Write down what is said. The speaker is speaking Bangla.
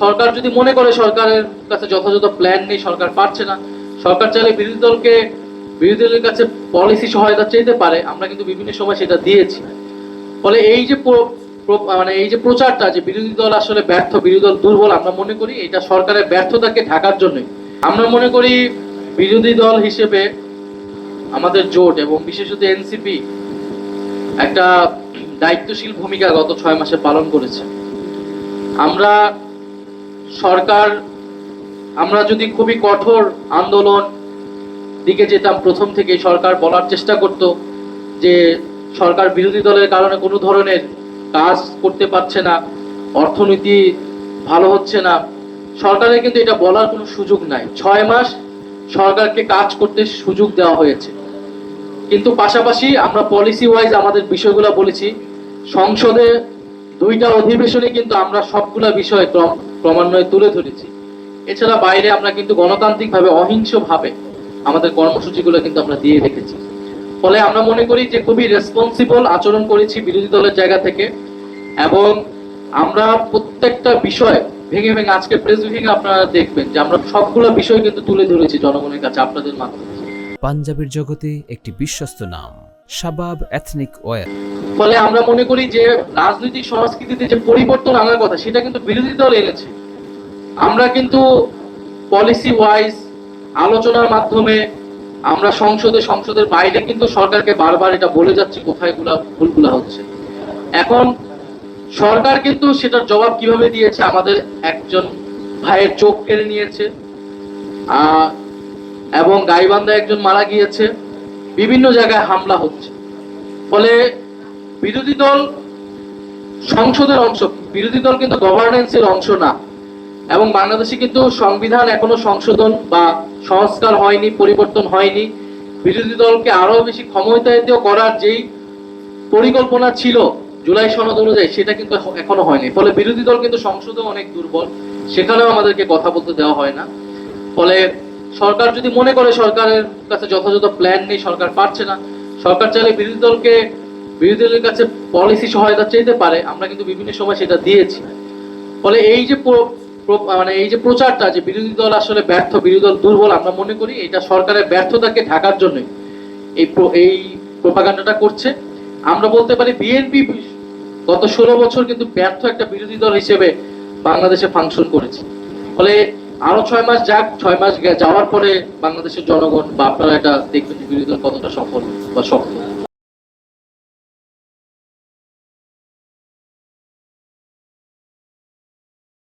সরকার যদি মনে করে সরকারের কাছে যথাযথ প্ল্যান নেই, সরকার পারছে না, সরকার চাইলে বিরোধী দলের কাছে পলিসি সহায়তা চাইতে পারে। আমরা কিন্তু বিভিন্ন সময় সেটা দিয়েছি। ফলে এই যে এই যে প্রচারটা যে বিরোধী দল আসলে ব্যর্থ, বিরোধী দল দুর্বল, আমরা মনে করি এটা সরকারের ব্যর্থতাকে ঢাকার জন্যই। আমরা মনে করি বিরোধী দল হিসেবে আমাদের জোট এবং বিশেষত এনসিপি একটা দায়িত্বশীল ভূমিকা গত 6 মাসে পালন করেছে। আমরা যদি খুবই কঠোর আন্দোলন দিকে যেতাম, প্রথম থেকে সরকার বলার চেষ্টা করত যে সরকার বিরোধী দলের কারণে কোনো ধরনের কাজ করতে পারছে না, অর্থনীতি ভালো হচ্ছে না, সরকারের কিন্তু এটা বলার কোনো সুযোগ নাই। 6 মাস সরকারকে কাজ করতে সুযোগ দেওয়া হয়েছে, কিন্তু পাশাপাশি আমরা পলিসি ওয়াইজ আমাদের বিষয়গুলো বলেছি। সংসদে 2টা অধিবেশনে কিন্তু আমরা সবগুলা বিষয় ক্রমান্বয়ে তুলে ধরেছি। এছাড়া বাইরে আমরা কিন্তু গণতান্ত্রিকভাবে, অহিংসভাবে আমাদের কর্মসূচিগুলো কিন্তু আমরা দিয়ে রেখেছি। ফলে আমরা মনে করি যে খুবই রেসপন্সিবল আচরণ করেছি বিরোধী দলের জায়গা থেকে, এবং আমরা প্রত্যেকটা বিষয় ভেঙে ভেঙে, আজকে প্রেস ব্রিফিং আপনারা দেখবেন যে আমরা সবগুলো বিষয় কিন্তু তুলে ধরেছি জনগণের কাছে আপনাদের মাধ্যমে। পাঞ্জাবের জগতে একটি বিশ্বস্ত নাম, শাবাব এথনিক ওয়্যার। ফলে আমরা মনে করি যে রাজনৈতিক সংস্কৃতিতে যে পরিবর্তন আনার কথা সেটা কিন্তু বিরোধী দল এনেছে। আমরা কিন্তু পলিসি ওয়াইজ আলোচনার মাধ্যমে আমরা সংসদের বাইরে কিন্তু সরকারকে বারবার এটা বলে যাচ্ছি কোথায় ভুলগুলা হচ্ছে। এখন সরকার কিন্তু সেটার জবাব কিভাবে দিয়েছে, আমাদের একজন ভাইয়ের চোখ কেড়ে নিয়েছে, এবং গাইবান্ধায় একজন মারা গিয়েছে, বিভিন্ন জায়গায় হামলা হচ্ছে। ফলে বিরোধী দল সংসদের অংশ, বিরোধী দল কিন্তু গভর্নেন্সের অংশ না। এবং বাংলাদেশে কিন্তু সংবিধান এখনো সংশোধন বা সংস্কার হয়নি, পরিবর্তন হয়নি। বিরোধী দলকে আরো বেশি ক্ষমতায়িত করার যেই পরিকল্পনা ছিল জুলাই সনদ অনুযায়ী, সেটা কিন্তু এখনো হয়নি। ফলে বিরোধী দল কিন্তু সংসদে অনেক দুর্বল, সেখানেও আমাদেরকে কথা বলতে দেওয়া হয় না। ফলে সরকার যদি মনে করে সরকারের কাছে যথাযথ প্ল্যান নেই, সরকার পারছে না, সরকার চাইলে বিরোধী দলের কাছে পলিসি সহায়তা চাইতে পারে। আমরা কিন্তু বিভিন্ন সময় সেটা দিয়েছি। ফলে এই যে প্রচারটা যে বিরোধী দল আসলে ব্যর্থ, বিরোধী দল দুর্বল, আমরা মনে করি এটা সরকারের ব্যর্থতাকে ঢাকার জন্যই এই প্রোপাগান্ডাটা করছে। আমরা বলতে পারি বিএনপি গত 16 বছর কিন্তু ব্যর্থ একটা বিরোধী দল হিসেবে বাংলাদেশে ফাংশন করেছে। ফলে আরো 6 মাস যাক, 6 মাস যাওয়ার পরে বাংলাদেশের জনগণ বা আপনারা এটা দেখবেন বিরোধী দল কতটা সফল বা শক্ত।